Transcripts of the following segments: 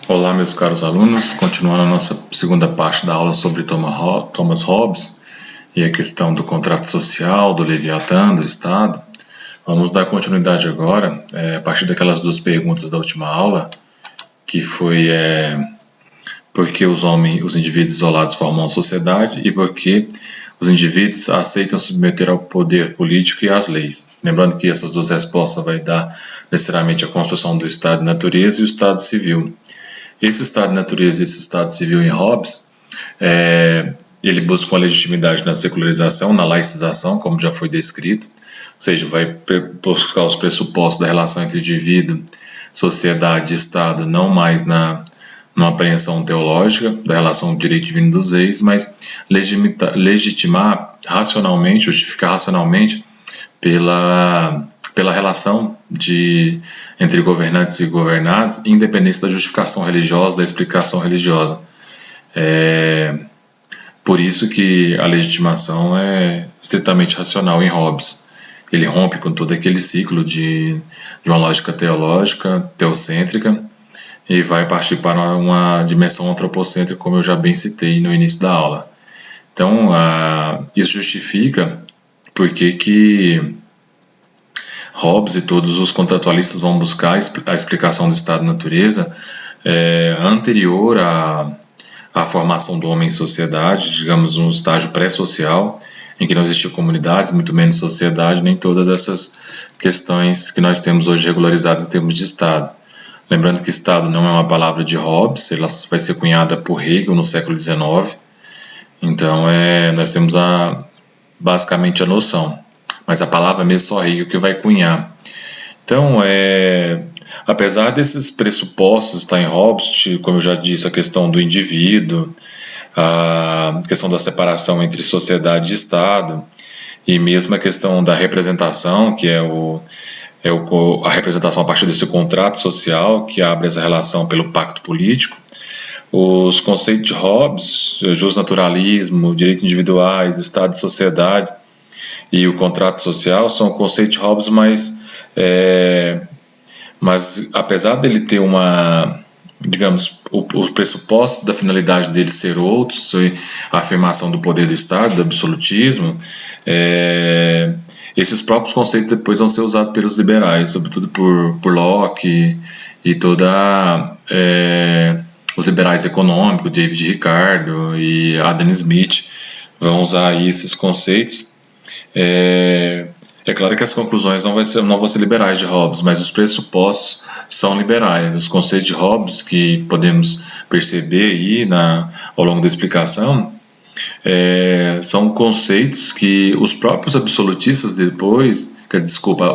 Olá, meus caros alunos, continuando a nossa segunda parte da aula sobre Thomas Hobbes e a questão do contrato social, do Leviatã, do Estado. Vamos dar continuidade agora, a partir daquelas duas perguntas da última aula, que foi por que os indivíduos isolados formam a sociedade e por que os indivíduos aceitam submeter ao poder político e às leis. Lembrando que essas duas respostas vai dar necessariamente a construção do Estado de natureza e o Estado civil. Esse Estado de natureza e esse Estado civil em Hobbes, ele busca uma legitimidade na secularização, na laicização, como já foi descrito, ou seja, vai buscar os pressupostos da relação entre indivíduo, sociedade e Estado, não mais numa apreensão teológica da relação do direito divino dos reis, mas legitimar racionalmente, justificar racionalmente pela relação entre governantes e governados, independente da justificação religiosa, da explicação religiosa. Por isso que a legitimação é estritamente racional em Hobbes. Ele rompe com todo aquele ciclo de uma lógica teológica, teocêntrica, e vai partir para uma dimensão antropocêntrica, como eu já bem citei no início da aula. Então, isso justifica porque que Hobbes e todos os contratualistas vão buscar a explicação do estado de natureza anterior à formação do homem em sociedade, digamos, um estágio pré-social, em que não existia comunidades, muito menos sociedade, nem todas essas questões que nós temos hoje regularizadas em termos de Estado. Lembrando que Estado não é uma palavra de Hobbes, ela vai ser cunhada por Hegel no século XIX, então nós temos basicamente a noção, mas a palavra mesmo só Hegel que vai cunhar. Então, apesar desses pressupostos estar em Hobbes, como eu já disse, a questão do indivíduo, a questão da separação entre sociedade e Estado, e mesmo a questão da representação, que é a representação a partir desse contrato social, que abre essa relação pelo pacto político, os conceitos de Hobbes, justnaturalismo, direitos individuais, Estado e sociedade, e o contrato social são conceitos de Hobbes, mas apesar dele ter digamos, os pressupostos da finalidade dele ser outros, a afirmação do poder do Estado, do absolutismo, esses próprios conceitos depois vão ser usados pelos liberais, sobretudo por Locke e os liberais econômicos, David Ricardo e Adam Smith, vão usar aí esses conceitos. É claro que as conclusões não vão ser liberais de Hobbes, mas os pressupostos são liberais. Os conceitos de Hobbes que podemos perceber aí ao longo da explicação são conceitos que os próprios absolutistas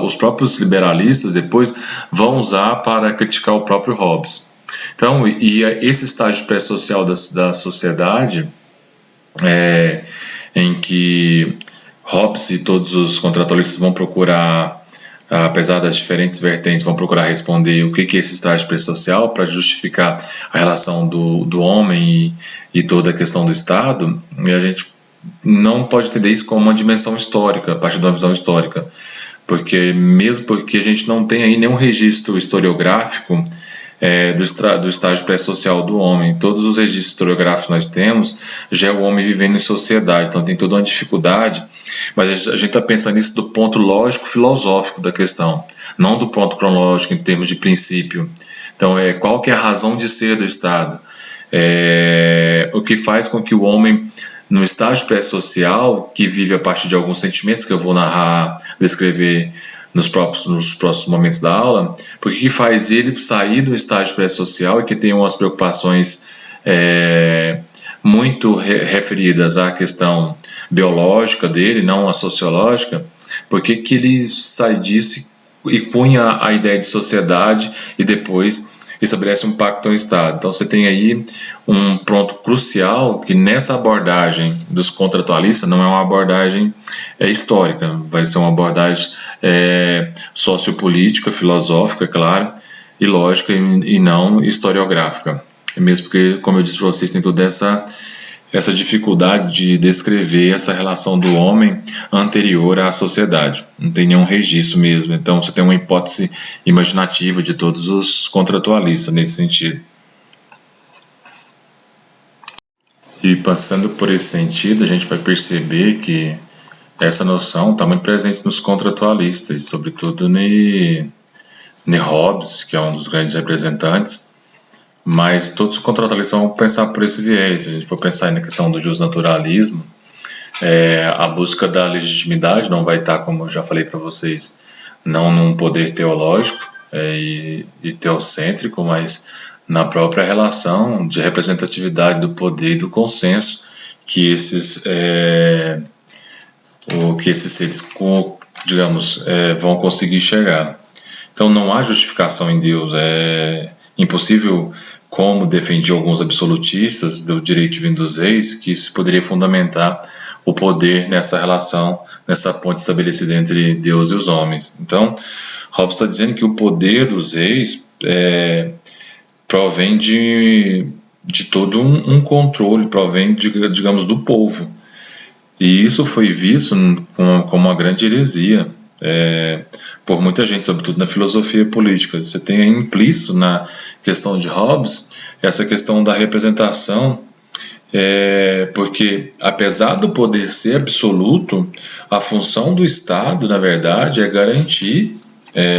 os próprios liberalistas depois vão usar para criticar o próprio Hobbes. Então, esse estágio pré-social da sociedade, em que Hobbes e todos os contratualistas vão procurar, apesar das diferentes vertentes, vão procurar responder o que é esse estágio pré-social para justificar a relação do homem e toda a questão do Estado, e a gente não pode entender isso como uma dimensão histórica, a partir de uma visão histórica, mesmo porque a gente não tem aí nenhum registro historiográfico do estágio pré-social do homem. Todos os registros historiográficos que nós temos já é o homem vivendo em sociedade, então tem toda uma dificuldade, mas a gente está pensando nisso do ponto lógico-filosófico da questão, não do ponto cronológico em termos de princípio. Então, qual que é a razão de ser do Estado? O que faz com que o homem, no estágio pré-social, que vive a partir de alguns sentimentos que eu vou descrever nos próximos momentos da aula, porque que faz ele sair do estágio pré-social e que tem umas preocupações muito referidas à questão biológica dele, não à sociológica, porque que ele sai disso e cunha a ideia de sociedade e depois estabelece um pacto ao Estado. Então você tem aí um ponto crucial que nessa abordagem dos contratualistas não é uma abordagem histórica, vai ser uma abordagem sociopolítica, filosófica, claro, e lógica e não historiográfica. Mesmo porque, como eu disse para vocês, tem toda essa dificuldade de descrever essa relação do homem anterior à sociedade. Não tem nenhum registro mesmo. Então, você tem uma hipótese imaginativa de todos os contratualistas nesse sentido. E passando por esse sentido, a gente vai perceber que essa noção está muito presente nos contratualistas, sobretudo em Hobbes, que é um dos grandes representantes, mas todos os contratualistas vão pensar por esse viés. Se a gente for pensar na questão do justnaturalismo, a busca da legitimidade não vai estar, como eu já falei para vocês, não num poder teológico e teocêntrico, mas na própria relação de representatividade do poder e do consenso que esses seres, digamos, vão conseguir chegar. Então não há justificação em Deus, é impossível, como defendiam alguns absolutistas do direito divino dos reis, que se poderia fundamentar o poder nessa relação, nessa ponte estabelecida entre Deus e os homens. Então, Hobbes está dizendo que o poder dos reis provém de todo um controle, provém, digamos, do povo. E isso foi visto como uma grande heresia por muita gente, sobretudo na filosofia política. Você tem aí implícito na questão de Hobbes essa questão da representação, porque apesar do poder ser absoluto, a função do Estado, na verdade, é garantir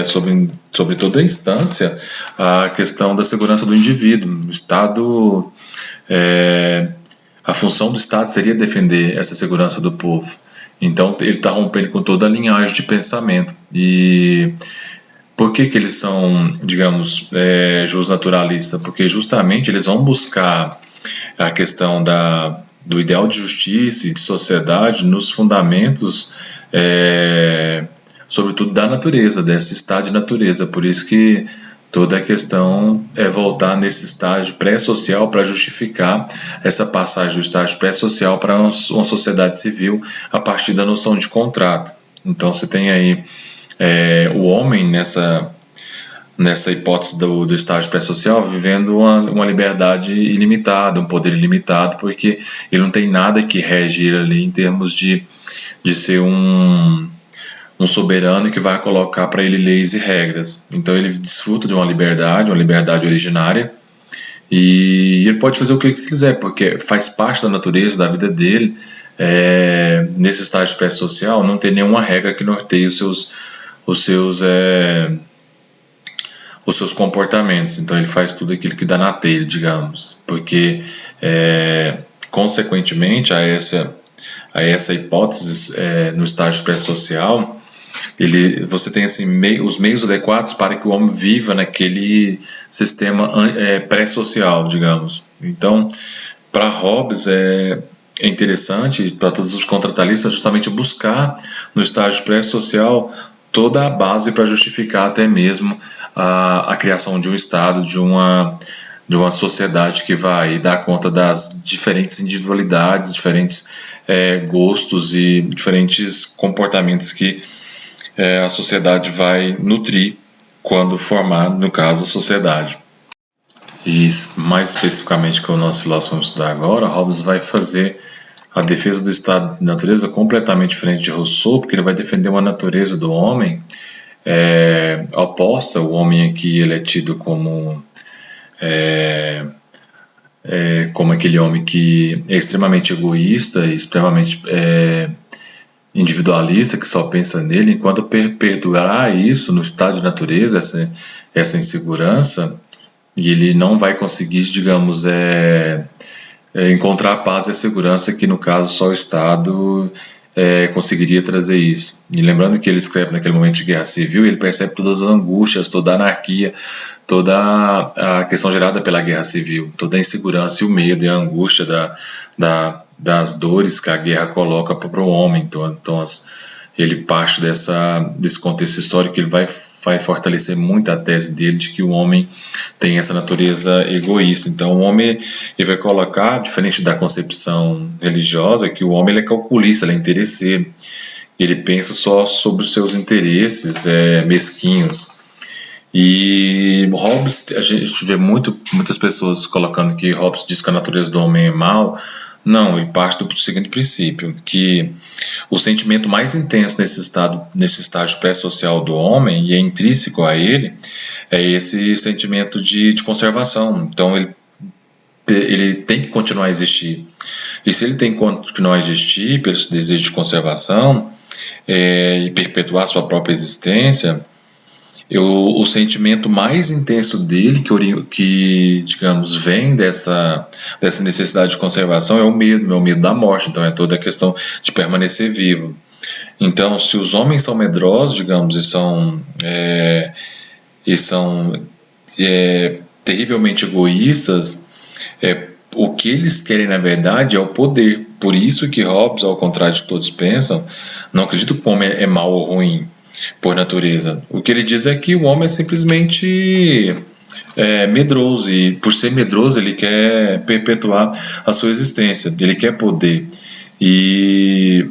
sobre toda a instância a questão da segurança do indivíduo. O Estado, a função do Estado seria defender essa segurança do povo. Então ele está rompendo com toda a linhagem de pensamento. E por que eles são, digamos, justnaturalistas? Porque justamente eles vão buscar a questão do ideal de justiça e de sociedade nos fundamentos, sobretudo da natureza, desse estado de natureza. Por isso que toda a questão é voltar nesse estágio pré-social para justificar essa passagem do estágio pré-social para uma sociedade civil a partir da noção de contrato. Então você tem aí o homem nessa hipótese do estágio pré-social vivendo uma liberdade ilimitada, um poder ilimitado, porque ele não tem nada que rege ele ali em termos de ser um soberano que vai colocar para ele leis e regras. Então ele desfruta de uma liberdade originária, e ele pode fazer o que ele quiser, porque faz parte da natureza, da vida dele. Nesse estágio pré-social não tem nenhuma regra que norteie os seus comportamentos. Então ele faz tudo aquilo que dá na telha, digamos, porque consequentemente a essa hipótese no estágio pré-social, você tem assim, os meios adequados para que o homem viva naquele sistema pré-social, digamos. Então, para Hobbes é interessante, para todos os contratualistas, justamente buscar no estágio pré-social toda a base para justificar até mesmo a criação de um Estado, de uma sociedade que vai dar conta das diferentes individualidades, diferentes gostos e diferentes comportamentos que a sociedade vai nutrir quando formar, no caso, a sociedade. E mais especificamente que o nosso filósofo vamos estudar agora, Hobbes vai fazer a defesa do estado de natureza completamente diferente de Rousseau, porque ele vai defender uma natureza do homem oposta. O homem aqui ele é tido como aquele homem que é extremamente egoísta e extremamente individualista, que só pensa nele. Enquanto perdurar isso no estado de natureza, essa insegurança, e ele não vai conseguir, digamos, encontrar a paz e a segurança, que no caso só o Estado conseguiria trazer isso. E lembrando que ele escreve naquele momento de guerra civil, ele percebe todas as angústias, toda a anarquia, toda a questão gerada pela guerra civil, toda a insegurança e o medo e a angústia das dores que a guerra coloca para o homem. Então ele parte desse contexto histórico. Ele vai fortalecer muito a tese dele de que o homem tem essa natureza egoísta. Então o homem, ele vai colocar, diferente da concepção religiosa, que o homem ele é calculista, ele é interesseiro, ele pensa só sobre os seus interesses mesquinhos. E Hobbes, a gente vê muitas pessoas colocando que Hobbes diz que a natureza do homem é mau. Não, ele parte do seguinte princípio, que o sentimento mais intenso nesse estágio pré-social do homem, e é intrínseco a ele, é esse sentimento de conservação. Então ele ele tem que continuar a existir. E se ele tem que continuar a existir pelo esse desejo de conservação e perpetuar sua própria existência, o sentimento mais intenso dele, que digamos, vem dessa necessidade de conservação, é o medo da morte. Então, é toda a questão de permanecer vivo. Então, se os homens são medrosos, digamos, e são terrivelmente egoístas, o que eles querem, na verdade, é o poder. Por isso que Hobbes, ao contrário de que todos pensam, não acredita que o homem é mau ou ruim por natureza. O que ele diz é que o homem é simplesmente medroso, e por ser medroso ele quer perpetuar a sua existência, ele quer poder. E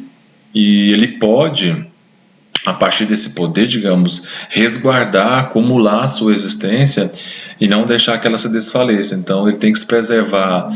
ele pode, a partir desse poder, digamos, resguardar, acumular a sua existência e não deixar que ela se desfaleça. Então ele tem que se preservar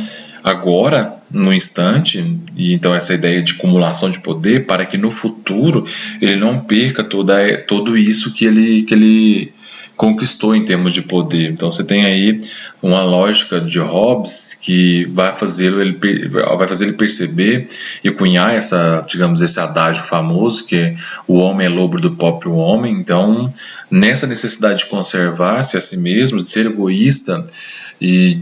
agora, no instante, e então essa ideia de acumulação de poder, para que no futuro ele não perca tudo isso que ele conquistou em termos de poder. Então você tem aí uma lógica de Hobbes que vai fazer ele perceber e cunhar esse adágio famoso que o homem é lobo do próprio homem. Então, nessa necessidade de conservar-se a si mesmo, de ser egoísta e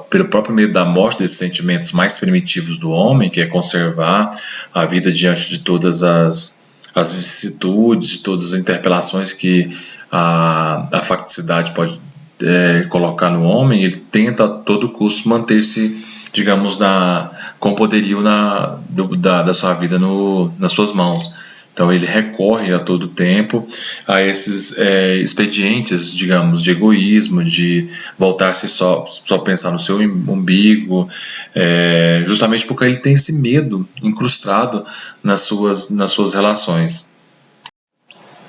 pelo próprio medo da morte, desses sentimentos mais primitivos do homem, que é conservar a vida diante de todas as vicissitudes, de todas as interpelações que a facticidade pode colocar no homem, ele tenta a todo custo manter-se, digamos, com o poderio da sua vida nas suas mãos. Então ele recorre a todo tempo a esses expedientes, digamos, de egoísmo, de voltar-se só pensar no seu umbigo, justamente porque ele tem esse medo incrustado nas suas relações.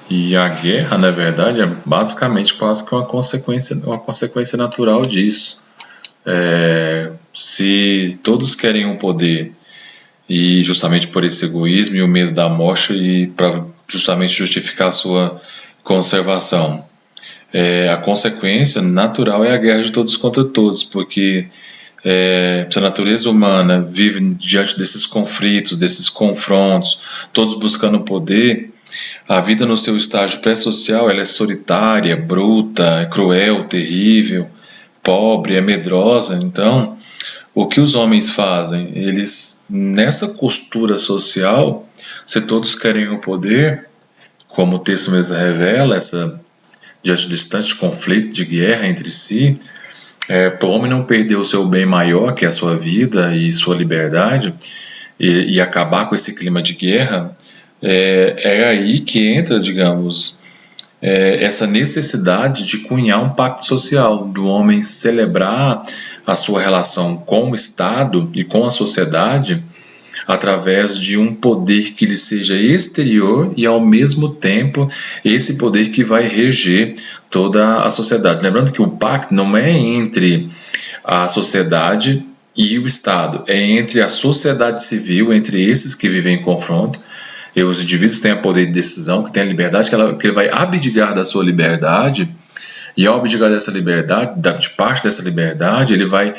E a guerra, na verdade, é basicamente quase que uma consequência natural disso. Se todos querem o poder, e justamente por esse egoísmo e o medo da morte, e para justamente justificar a sua conservação, a consequência natural é a guerra de todos contra todos, porque se a natureza humana vive diante desses conflitos, desses confrontos, todos buscando poder, a vida no seu estágio pré-social ela é solitária, bruta, é cruel, terrível, pobre, é medrosa. Então, o que os homens fazem? Eles, nessa costura social, se todos querem o poder, como o texto mesmo revela, diante desse tanto de conflito, de guerra entre si, para o homem não perder o seu bem maior, que é a sua vida e sua liberdade, e acabar com esse clima de guerra, é aí que entra, digamos, essa necessidade de cunhar um pacto social, do homem celebrar a sua relação com o Estado e com a sociedade através de um poder que lhe seja exterior e, ao mesmo tempo, esse poder que vai reger toda a sociedade. Lembrando que o pacto não é entre a sociedade e o Estado, é entre a sociedade civil, entre esses que vivem em confronto. E os indivíduos têm o poder de decisão, que têm a liberdade, que ele vai abdicar da sua liberdade, e ao abdicar dessa liberdade, de parte dessa liberdade, ele vai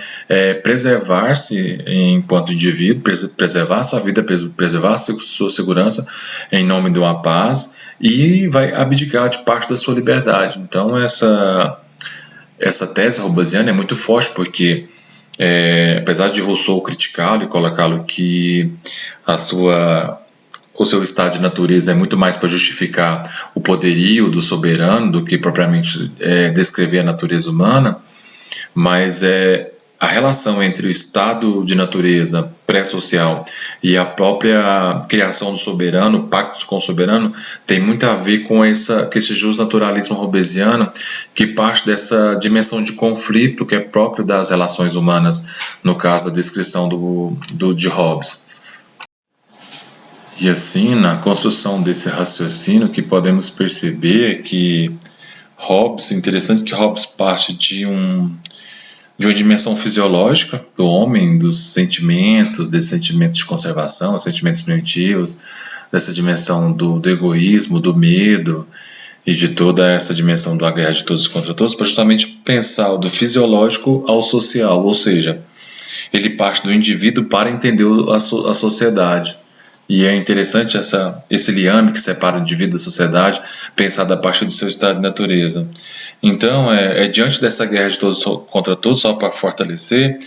preservar-se enquanto indivíduo, preservar a sua vida, preservar a sua segurança em nome de uma paz, e vai abdicar de parte da sua liberdade. Então essa tese hobbesiana é muito forte, porque apesar de Rousseau criticá-lo e colocá-lo que o seu estado de natureza é muito mais para justificar o poderio do soberano do que propriamente descrever a natureza humana, mas a relação entre o estado de natureza pré-social e a própria criação do soberano, o pacto com o soberano, tem muito a ver com esse justnaturalismo hobbesiano, que parte dessa dimensão de conflito que é próprio das relações humanas, no caso da descrição de Hobbes. E assim, na construção desse raciocínio, que podemos perceber é que interessante que Hobbes parte de uma dimensão fisiológica do homem, dos sentimentos, desse sentimento de conservação, os sentimentos primitivos, dessa dimensão do egoísmo, do medo e de toda essa dimensão da guerra de todos contra todos, para justamente pensar do fisiológico ao social, ou seja, ele parte do indivíduo para entender a sociedade. E é interessante esse liame que separa o indivíduo da sociedade, pensado a partir do seu estado de natureza. Então, diante dessa guerra de todos contra todos, só para fortalecer,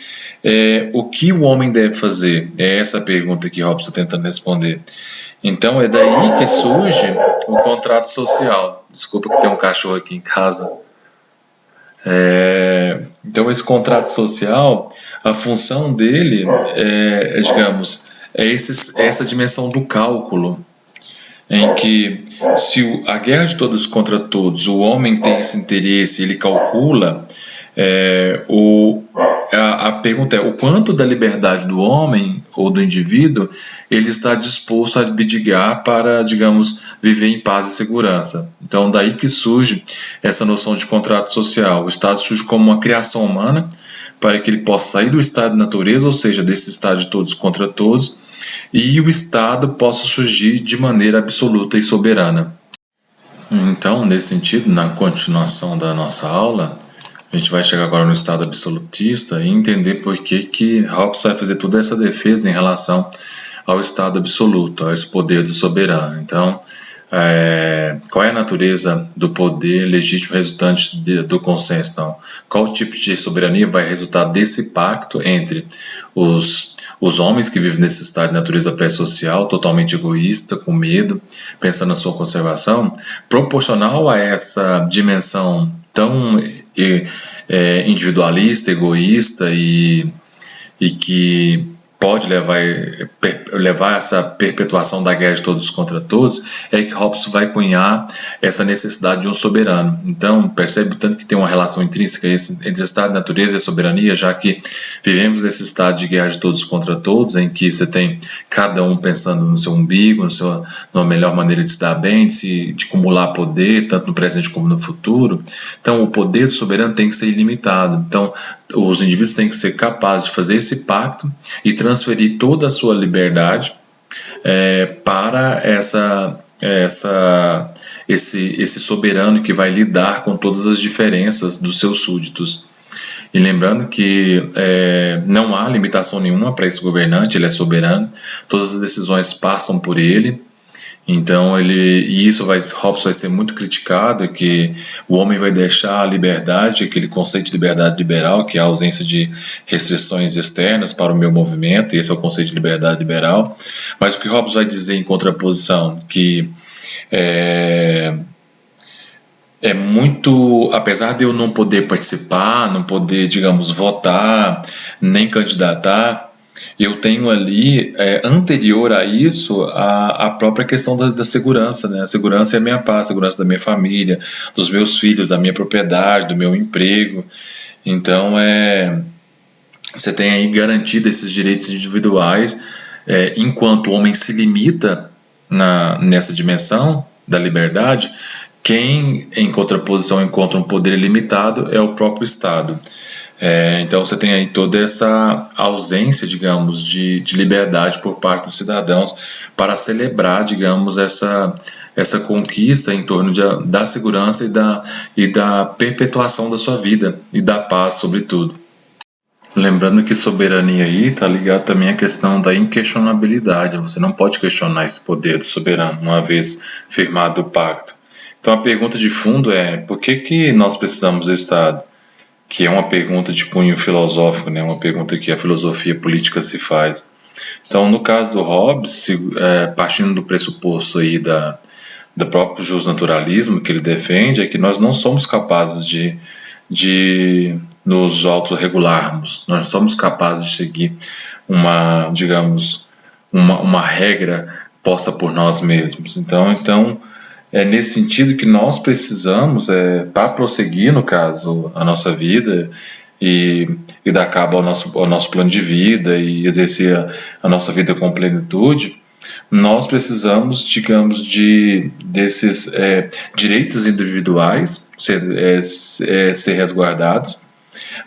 o que o homem deve fazer? É essa a pergunta que Hobbes está tentando responder. Então, é daí que surge o contrato social. Desculpa que tem um cachorro aqui em casa. Então, esse contrato social, a função dele digamos, essa dimensão do cálculo, em que, se a guerra de todos contra todos, o homem tem esse interesse, ele calcula, a pergunta é o quanto da liberdade do homem ou do indivíduo ele está disposto a abdicar para, digamos, viver em paz e segurança. Então, daí que surge essa noção de contrato social. O Estado surge como uma criação humana para que ele possa sair do estado de natureza, ou seja, desse estado de todos contra todos, e o Estado possa surgir de maneira absoluta e soberana. Então, nesse sentido, na continuação da nossa aula, a gente vai chegar agora no estado absolutista e entender por que Hobbes vai fazer toda essa defesa em relação ao estado absoluto, a esse poder do soberano. Então, qual é a natureza do poder legítimo resultante do consenso? Então, qual tipo de soberania vai resultar desse pacto entre os homens que vivem nesse estado de natureza pré-social, totalmente egoísta, com medo, pensando na sua conservação, proporcional a essa dimensão tão individualista, egoísta e que pode levar a essa perpetuação da guerra de todos contra todos, é que Hobbes vai cunhar essa necessidade de um soberano. Então, percebe tanto que tem uma relação intrínseca entre estado de natureza e a soberania, já que vivemos nesse estado de guerra de todos contra todos, em que você tem cada um pensando no seu umbigo, numa melhor maneira de se dar bem, de acumular poder, tanto no presente como no futuro. Então, o poder do soberano tem que ser ilimitado. Então, os indivíduos têm que ser capazes de fazer esse pacto e transferir toda a sua liberdade para esse soberano que vai lidar com todas as diferenças dos seus súditos. E lembrando que não há limitação nenhuma para esse governante, ele é soberano, todas as decisões passam por ele. Então, Hobbes vai ser muito criticado, que o homem vai deixar a liberdade, aquele conceito de liberdade liberal, que é a ausência de restrições externas para o meu movimento, esse é o conceito de liberdade liberal. Mas o que Hobbes vai dizer em contraposição, que muito, apesar de eu não poder participar, não poder, digamos, votar, nem candidatar, eu tenho ali, anterior a isso, a própria questão da segurança, né? A segurança é a minha paz, a segurança da minha família, dos meus filhos, da minha propriedade, do meu emprego. Então, você tem aí garantido esses direitos individuais, enquanto o homem se limita nessa dimensão da liberdade, quem, em contraposição, encontra um poder ilimitado é o próprio Estado. Então você tem aí toda essa ausência, digamos, de liberdade por parte dos cidadãos para celebrar, digamos, essa conquista em torno da segurança e da perpetuação da sua vida e da paz, sobretudo. Lembrando que soberania aí está ligado também à questão da inquestionabilidade. Você não pode questionar esse poder do soberano uma vez firmado o pacto. Então a pergunta de fundo é: por que nós precisamos do Estado? Que é uma pergunta de cunho filosófico, né? Uma pergunta que a filosofia política se faz. Então, no caso do Hobbes, partindo do pressuposto aí do próprio justnaturalismo que ele defende, é que nós não somos capazes de nos autorregularmos, nós somos capazes de seguir uma regra posta por nós mesmos. Então é nesse sentido que nós precisamos, para prosseguir, no caso, a nossa vida e dar cabo ao nosso plano de vida e exercer a nossa vida com plenitude, nós precisamos, digamos, desses direitos individuais ser resguardados,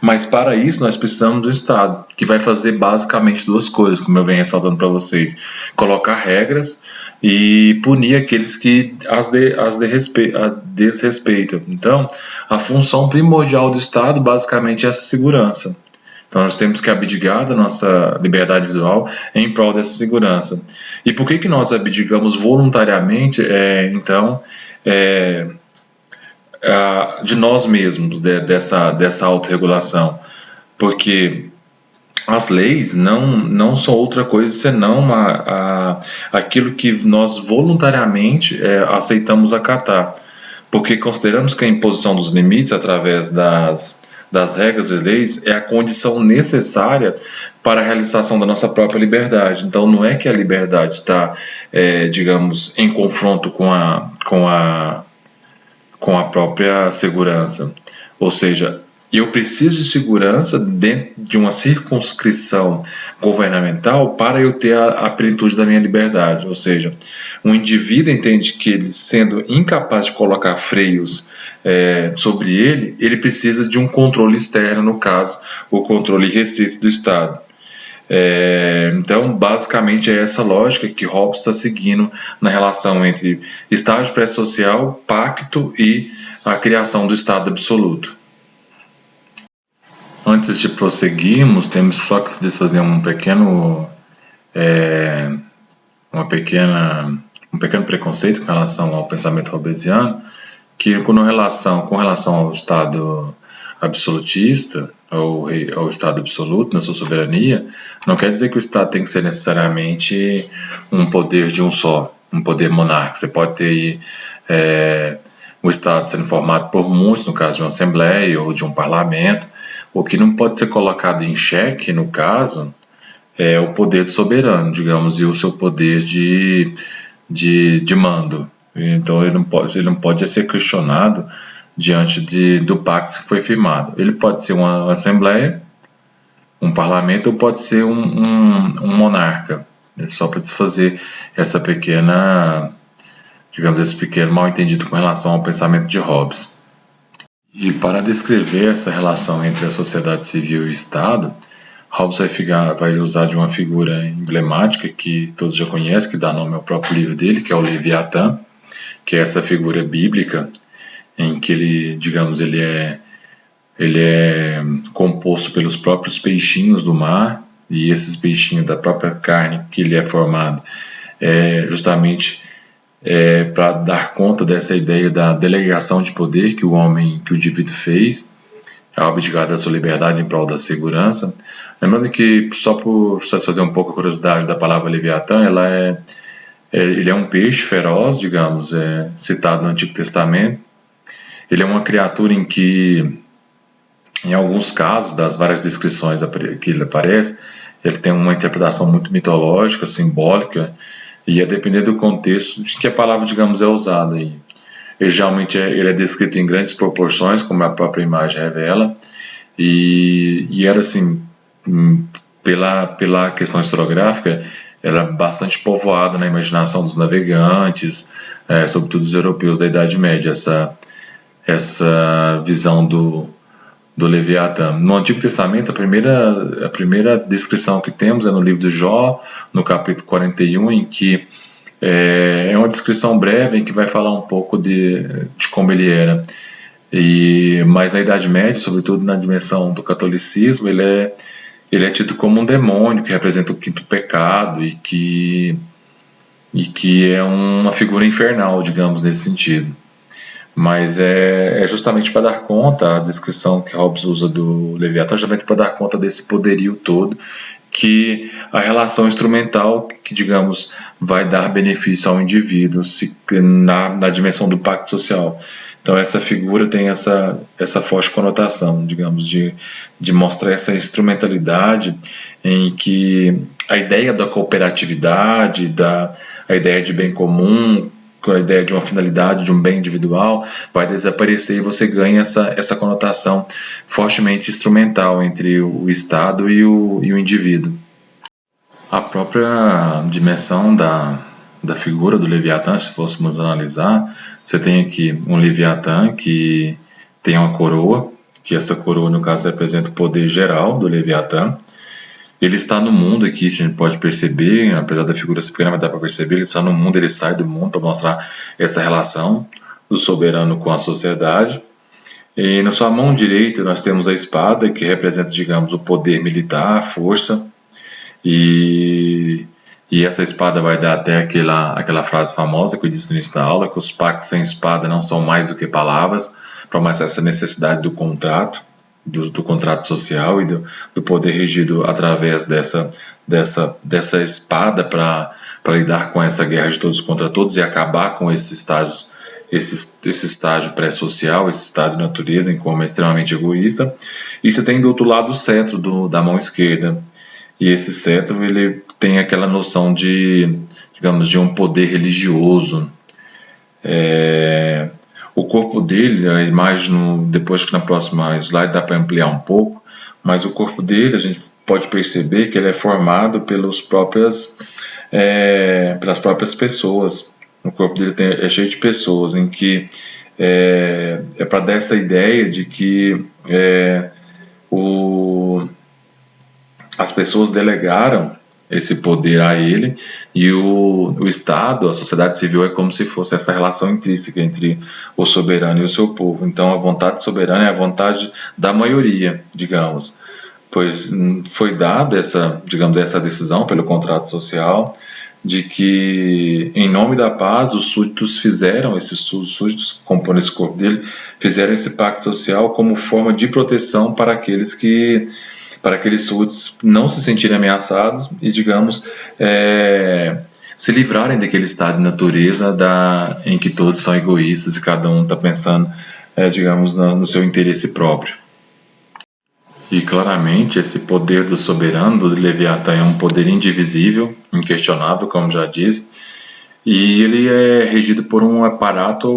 mas para isso nós precisamos do Estado, que vai fazer basicamente duas coisas, como eu venho ressaltando para vocês: colocar regras e punir aqueles que as desrespeitam. Então, a função primordial do Estado basicamente é essa segurança. Então nós temos que abdicar da nossa liberdade individual em prol dessa segurança. E por que nós abdicamos voluntariamente, de nós mesmos, dessa autorregulação? Porque as leis não são outra coisa senão aquilo que nós voluntariamente aceitamos acatar, porque consideramos que a imposição dos limites através das regras e leis é a condição necessária para a realização da nossa própria liberdade. Então não é que a liberdade está, digamos, em confronto com a própria segurança, ou seja, eu preciso de segurança dentro de uma circunscrição governamental para eu ter a plenitude da minha liberdade. Ou seja, um indivíduo entende que ele, sendo incapaz de colocar freios sobre ele precisa de um controle externo, no caso, o controle restrito do Estado. Então, basicamente, é essa lógica que Hobbes está seguindo na relação entre estágio pré-social, pacto e a criação do Estado absoluto. Antes de prosseguirmos, temos só que desfazer um pequeno preconceito com relação ao pensamento hobbesiano, que com relação ao Estado absolutista, ao Estado absoluto, na sua soberania, não quer dizer que o Estado tem que ser necessariamente um poder de um só, um poder monárquico. Você pode ter o Estado sendo formado por muitos, no caso de uma assembleia ou de um parlamento. O que não pode ser colocado em xeque, no caso, é o poder do soberano, digamos, e o seu poder de mando. Então ele não pode ser questionado diante do pacto que foi firmado. Ele pode ser uma assembleia, um parlamento, ou pode ser um monarca. Só para desfazer esse pequeno mal entendido com relação ao pensamento de Hobbes. E para descrever essa relação entre a sociedade civil e o Estado, Hobbes vai usar de uma figura emblemática que todos já conhecem, que dá nome ao próprio livro dele, que é o Leviatã, que é essa figura bíblica em que ele é composto pelos próprios peixinhos do mar, e esses peixinhos da própria carne que ele é formado justamente para dar conta dessa ideia da delegação de poder que o indivíduo fez ao abdicar da sua liberdade em prol da segurança. Lembrando que, só para satisfazer um pouco a curiosidade da palavra Leviatã, ele é um peixe feroz, digamos, citado no Antigo Testamento. Ele é uma criatura em que, em alguns casos, das várias descrições que ele aparece, ele tem uma interpretação muito mitológica, simbólica, e a depender do contexto de que a palavra, digamos, é usada. Ele geralmente ele é descrito em grandes proporções, como a própria imagem revela, e era assim, pela questão historiográfica, era bastante povoada na imaginação dos navegantes, sobretudo os europeus da Idade Média, essa visão do Leviatã. No Antigo Testamento, a primeira descrição que temos é no livro de Jó, no capítulo 41, em que é uma descrição breve em que vai falar um pouco de como ele era. Mas na Idade Média, sobretudo na dimensão do catolicismo, ele é tido como um demônio que representa o quinto pecado e que é uma figura infernal, digamos, nesse sentido. Mas é justamente para dar conta, a descrição que Hobbes usa do Leviatã, justamente para dar conta desse poderio todo, que a relação instrumental, que, digamos, vai dar benefício ao indivíduo na dimensão do pacto social. Então essa figura tem essa forte conotação, digamos, de mostrar essa instrumentalidade em que a ideia da cooperatividade, a ideia de bem comum, com a ideia de uma finalidade, de um bem individual, vai desaparecer e você ganha essa conotação fortemente instrumental entre o Estado e o indivíduo. A própria dimensão da figura do Leviatã, se fôssemos analisar, você tem aqui um Leviatã que tem uma coroa, que essa coroa, no caso, representa o poder geral do Leviatã. Ele está no mundo aqui, a gente pode perceber, apesar da figura ser pequena, mas dá para perceber, ele está no mundo, ele sai do mundo para mostrar essa relação do soberano com a sociedade. E na sua mão direita nós temos a espada, que representa, digamos, o poder militar, a força. E, e essa espada vai dar até aquela frase famosa que eu disse no início da aula, que os pactos sem espada não são mais do que palavras, para mais essa necessidade do contrato, do contrato social e do poder regido através dessa espada para lidar com essa guerra de todos contra todos e acabar com esses estágios, esse estágio pré-social, esse estágio de natureza em como é extremamente egoísta. E você tem do outro lado o cetro da mão esquerda, e esse cetro ele tem aquela noção de, digamos, de um poder religioso. O corpo dele, a imagem, depois que na próxima slide dá para ampliar um pouco, mas o corpo dele a gente pode perceber que ele é formado pelas próprias pessoas. O corpo dele é cheio de pessoas, em que é para dar essa ideia de que as pessoas delegaram esse poder a ele, e o Estado, a sociedade civil, é como se fosse essa relação intrínseca entre o soberano e o seu povo. Então, a vontade soberana é a vontade da maioria, digamos, pois foi dada essa decisão pelo contrato social de que, em nome da paz, os súditos esses súditos que compõem esse corpo dele, fizeram esse pacto social como forma de proteção para aqueles súditos não se sentirem ameaçados e, digamos, se livrarem daquele estado de natureza em que todos são egoístas e cada um está pensando, digamos, no seu interesse próprio. E claramente esse poder do soberano, do Leviatã, é um poder indivisível, inquestionável, como já disse, e ele é regido por um aparato,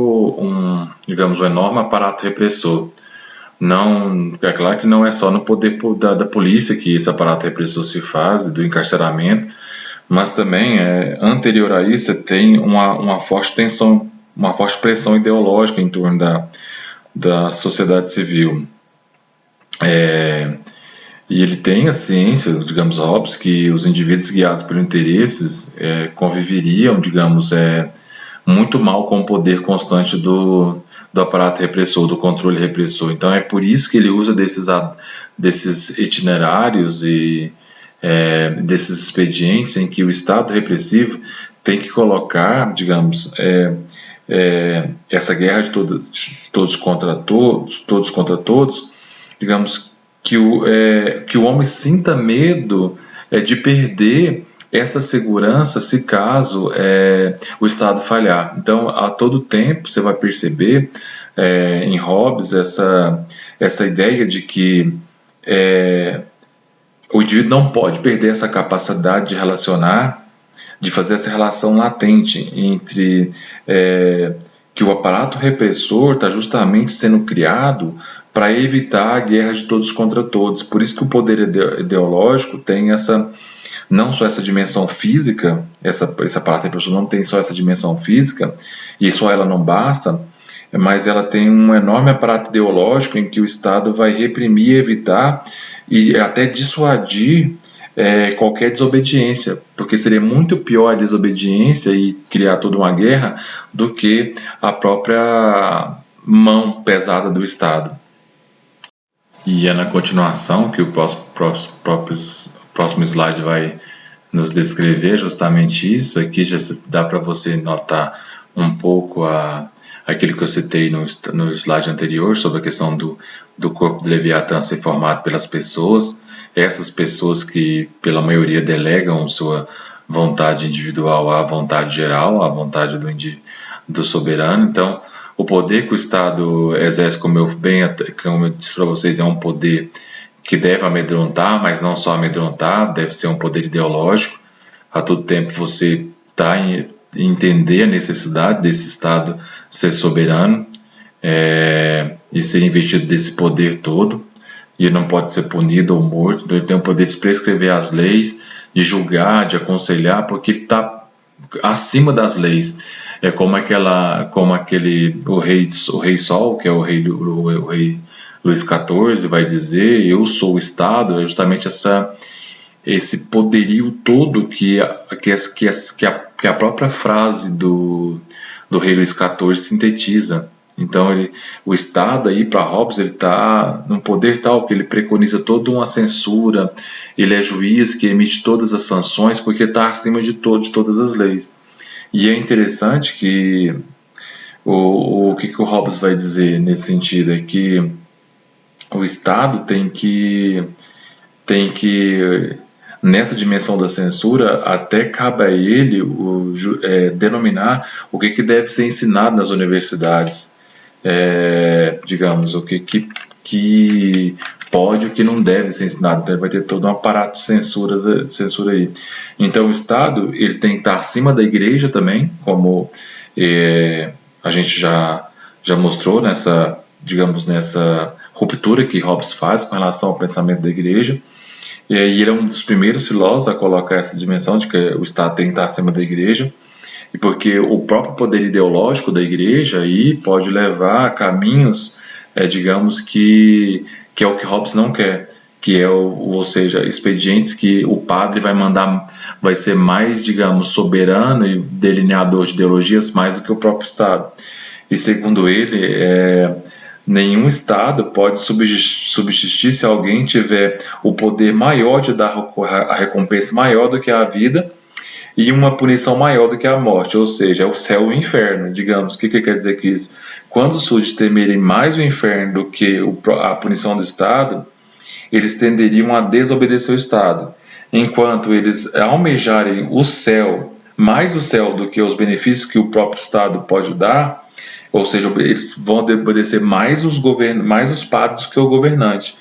digamos, um enorme aparato repressor. Não, é claro que não é só no poder da polícia que esse aparato repressor se faz, do encarceramento, mas também, anterior a isso, você tem uma forte tensão, uma forte pressão ideológica em torno da sociedade civil. E ele tem a ciência, digamos, Hobbes, que os indivíduos guiados por interesses conviveriam, digamos, muito mal com o poder constante do aparato repressor, do controle repressor. Então é por isso que ele usa desses itinerários e desses expedientes em que o Estado repressivo tem que colocar, digamos, essa guerra de todos contra todos, digamos, que o homem sinta medo de perder essa segurança se caso o Estado falhar. Então, a todo tempo, você vai perceber em Hobbes essa ideia de que o indivíduo não pode perder essa capacidade de relacionar, de fazer essa relação latente entre que o aparato repressor está justamente sendo criado para evitar a guerra de todos contra todos. Por isso que o poder ideológico tem não só essa dimensão física, esse aparato repressor não tem só essa dimensão física, e só ela não basta, mas ela tem um enorme aparato ideológico em que o Estado vai reprimir, evitar e até dissuadir qualquer desobediência, porque seria muito pior a desobediência e criar toda uma guerra do que a própria mão pesada do Estado. E é na continuação que o próximo slide vai nos descrever justamente isso. Aqui já dá para você notar um pouco aquilo que eu citei no slide anterior sobre a questão do corpo de Leviatã ser formado pelas pessoas, essas pessoas que pela maioria delegam sua vontade individual à vontade geral, à vontade do soberano. Então, o poder que o Estado exerce, como eu disse para vocês, é um poder que deve amedrontar, mas não só amedrontar, deve ser um poder ideológico. A todo tempo você está em entender a necessidade desse Estado ser soberano e ser investido desse poder todo, e ele não pode ser punido ou morto. Então ele tem o poder de prescrever as leis, de julgar, de aconselhar, porque ele está acima das leis. É como o rei Sol, que é o rei Luís XIV, vai dizer: eu sou o Estado. É justamente esse poderio todo que a própria frase do rei Luís XIV sintetiza. Então, o Estado aí, para Hobbes, ele está num poder tal que ele preconiza toda uma censura, ele é juiz que emite todas as sanções porque está acima de todas as leis. E é interessante que o que o Hobbes vai dizer nesse sentido é que o Estado tem que nessa dimensão da censura, até cabe a ele denominar o que deve ser ensinado nas universidades, digamos, o que pode e o que não deve ser ensinado. Então, vai ter todo um aparato de censura aí. Então, o Estado ele tem que estar acima da igreja também, como a gente já mostrou digamos, nessa ruptura que Hobbes faz com relação ao pensamento da igreja. E ele é um dos primeiros filósofos a colocar essa dimensão de que o Estado tem que estar acima da igreja, e porque o próprio poder ideológico da igreja aí pode levar a caminhos, digamos, que é o que Hobbes não quer, que é, ou seja, expedientes que o padre vai ser mais, digamos, soberano e delineador de ideologias mais do que o próprio Estado. E segundo ele, nenhum Estado pode subsistir se alguém tiver o poder maior de dar a recompensa maior do que a vida e uma punição maior do que a morte, ou seja, é o céu e o inferno, digamos. O que quer dizer que isso? Quando os súditos temerem mais o inferno do que a punição do Estado, eles tenderiam a desobedecer o Estado. Enquanto eles almejarem o céu, mais o céu do que os benefícios que o próprio Estado pode dar, ou seja, eles vão obedecer mais os padres do que o governante.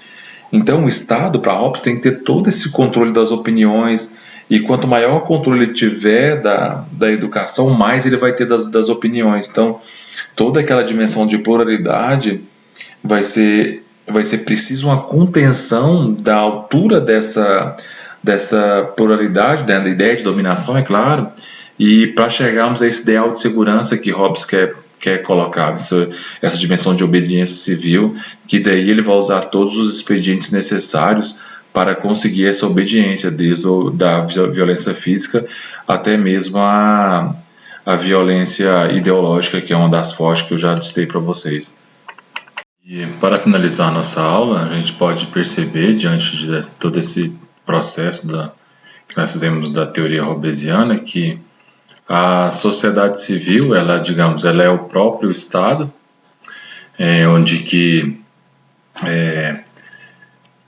Então, o Estado, para Hobbes, tem que ter todo esse controle das opiniões, e quanto maior o controle ele tiver da educação, mais ele vai ter das opiniões. Então, toda aquela dimensão de pluralidade vai ser preciso uma contenção da altura dessa pluralidade, da ideia de dominação, é claro, e para chegarmos a esse ideal de segurança que Hobbes quer colocar, essa dimensão de obediência civil, que daí ele vai usar todos os expedientes necessários para conseguir essa obediência, desde da violência física até mesmo a violência ideológica, que é uma das fortes que eu já listei para vocês. E para finalizar a nossa aula, a gente pode perceber, diante de todo esse processo que nós fizemos da teoria hobbesiana, que a sociedade civil, ela é o próprio Estado, onde que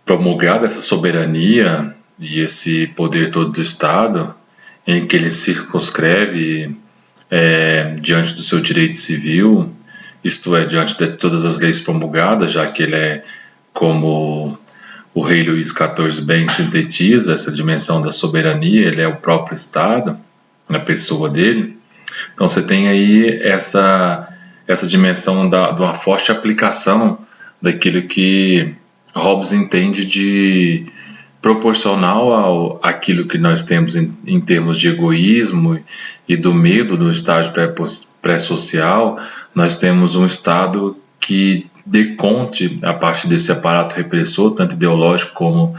promulgada essa soberania e esse poder todo do Estado, em que ele circunscreve diante do seu direito civil, isto é, diante de todas as leis promulgadas, já que ele é, como o rei Luís XIV bem sintetiza essa dimensão da soberania, ele é o próprio Estado, na pessoa dele. Então você tem aí essa dimensão de uma forte aplicação daquilo que Hobbes entende de proporcional àquilo que nós temos em termos de egoísmo e do medo do estágio pré-social. Nós temos um Estado que dê conte, a partir desse aparato repressor, tanto ideológico como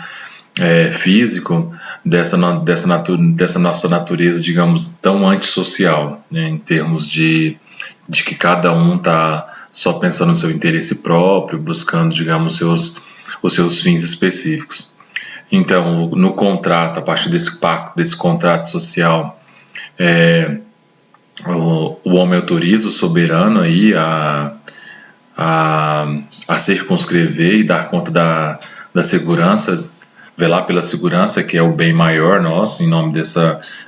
físico, dessa nossa natureza, digamos, tão antissocial, né, em termos de que cada um está só pensando no seu interesse próprio, buscando, digamos, os seus fins específicos. Então, no contrato, a partir desse pacto, desse contrato social, o homem autoriza o soberano aí a circunscrever e dar conta da segurança, velar pela segurança, que é o bem maior nosso, em nome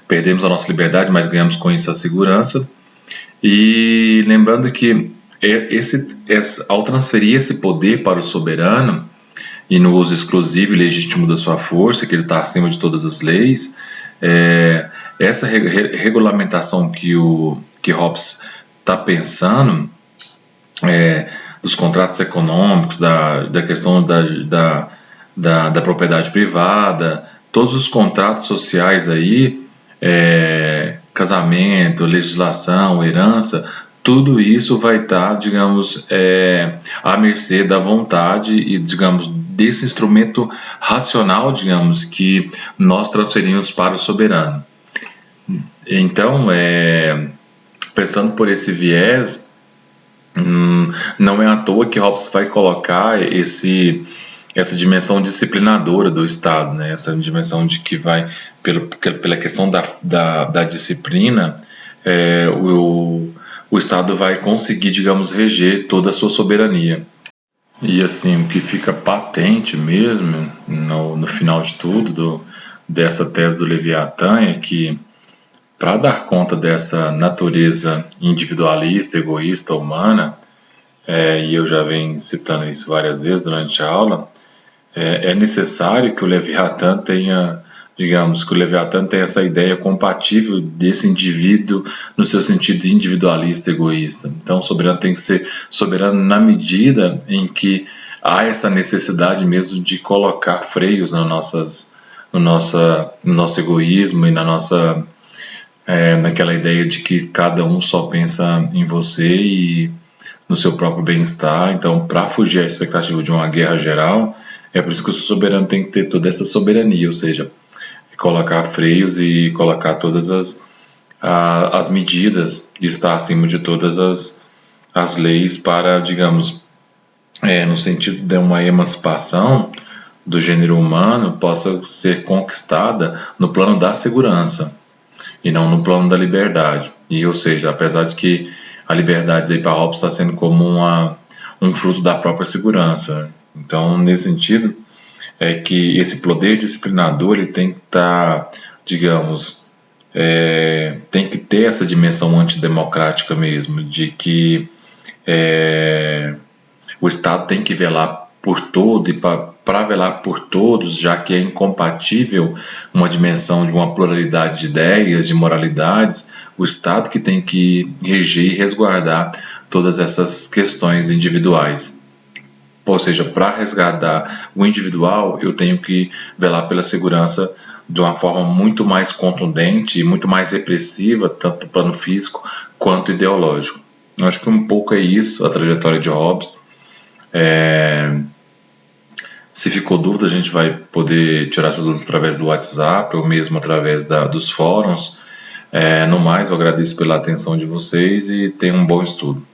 perdemos a nossa liberdade, mas ganhamos com isso a segurança. E lembrando que ao transferir esse poder para o soberano, e no uso exclusivo e legítimo da sua força, que ele está acima de todas as leis, essa regulamentação que Hobbes está pensando, dos contratos econômicos, da questão da propriedade privada, todos os contratos sociais aí, casamento, legislação, herança, tudo isso vai estar, digamos, à mercê da vontade e, digamos, desse instrumento racional, digamos, que nós transferimos para o soberano. Então, pensando por esse viés, Não é à toa que Hobbes vai colocar essa dimensão disciplinadora do Estado, né? Essa dimensão de que vai, pela questão da disciplina, o Estado vai conseguir, digamos, reger toda a sua soberania. E assim, o que fica patente mesmo no final de tudo dessa tese do Leviatã é que, para dar conta dessa natureza individualista, egoísta, humana, e eu já venho citando isso várias vezes durante a aula, é necessário que o Leviatã tenha, digamos, que o Leviatã tenha essa ideia compatível desse indivíduo no seu sentido individualista, egoísta. Então, o soberano tem que ser soberano na medida em que há essa necessidade mesmo de colocar freios no nosso egoísmo e naquela ideia de que cada um só pensa em você e no seu próprio bem-estar. Então, para fugir à expectativa de uma guerra geral, é por isso que o soberano tem que ter toda essa soberania, ou seja, colocar freios e colocar todas as medidas e estar acima de todas as leis para, digamos, no sentido de uma emancipação do gênero humano possa ser conquistada no plano da segurança e não no plano da liberdade. E, ou seja, apesar de que a liberdade aí para Hobbes está sendo como um fruto da própria segurança. Então, nesse sentido, é que esse poder disciplinador ele tem que estar, digamos, tem que ter essa dimensão antidemocrática mesmo, de que o Estado tem que velar por todo e para velar por todos, já que é incompatível uma dimensão de uma pluralidade de ideias, de moralidades, o Estado que tem que reger e resguardar todas essas questões individuais. Ou seja, para resguardar o individual, eu tenho que velar pela segurança de uma forma muito mais contundente e muito mais repressiva, tanto no plano físico quanto ideológico. Eu acho que um pouco é isso a trajetória de Hobbes. Se ficou dúvida, a gente vai poder tirar essas dúvidas através do WhatsApp ou mesmo através dos fóruns. No mais, eu agradeço pela atenção de vocês e tenham um bom estudo.